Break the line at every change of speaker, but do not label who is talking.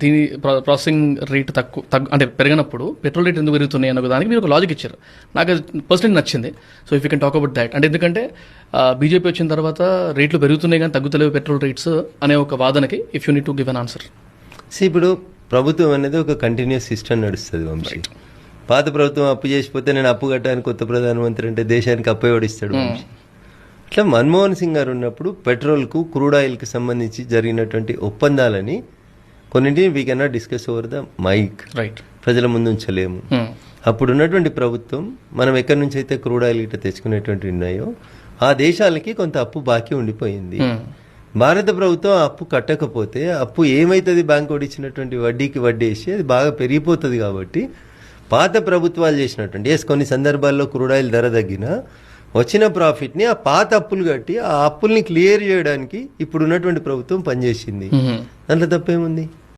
దీని processing rate అంటే పెరిగినప్పుడు పెట్రోల్ రేట్ ఎందుకు పెరుగుతున్నాయి అన్న దానికి మీరు ఒక లాజిక్ ఇచ్చారు. నాకు అది పర్సనలీ నచ్చింది. So if you can talk about that. అంటే ఎందుకంటే బీజేపీ వచ్చిన తర్వాత రేట్లు పెరుగుతున్నాయి కానీ తగ్గుతలేవు పెట్రోల్ రేట్స్ అనే ఒక వాదనకి if you need to give an answer.
ఇప్పుడు ప్రభుత్వం అనేది ఒక కంటిన్యూస్ సిస్టమ్ నడుస్తుంది వంశీ. పాత ప్రభుత్వం అప్పు చేసిపోతే నేను అప్పు కట్టడానికి కొత్త ప్రధానమంత్రి అంటే దేశానికి అప్పు ఎవడిస్తాడు వంశీ. ఇట్లా మన్మోహన్ సింగ్ గారు ఉన్నప్పుడు పెట్రోల్కు క్రూడ్ ఆయిల్కి సంబంధించి జరిగినటువంటి ఒప్పందాలని కొన్నింటిని we cannot discuss over the mic,
right,
ప్రజల ముందు ఉంచలేము. అప్పుడు ఉన్నటువంటి ప్రభుత్వం మనం ఎక్కడి నుంచి అయితే క్రూడ్ ఆయిల్ ఇట్లా తెచ్చుకునేటువంటి ఉన్నాయో ఆ దేశాలకి కొంత అప్పు బాకీ ఉండిపోయింది. భారత ప్రభుత్వం అప్పు కట్టకపోతే అప్పు ఏమైతుంది, బ్యాంకు వాడు ఇచ్చినటువంటి వడ్డీకి వడ్డీ వేసి అది బాగా పెరిగిపోతుంది. కాబట్టి పాత ప్రభుత్వాలు చేసినటువంటి కొన్ని సందర్భాల్లో క్రూడ్ ఆయిల్ ధర తగ్గినా వచ్చిన ప్రాఫిట్ని ఆ పాత అప్పులు కట్టి ఆ అప్పుల్ని క్లియర్ చేయడానికి ఇప్పుడు ఉన్నటువంటి ప్రభుత్వం పనిచేసింది. దాంట్లో తప్పేముంది?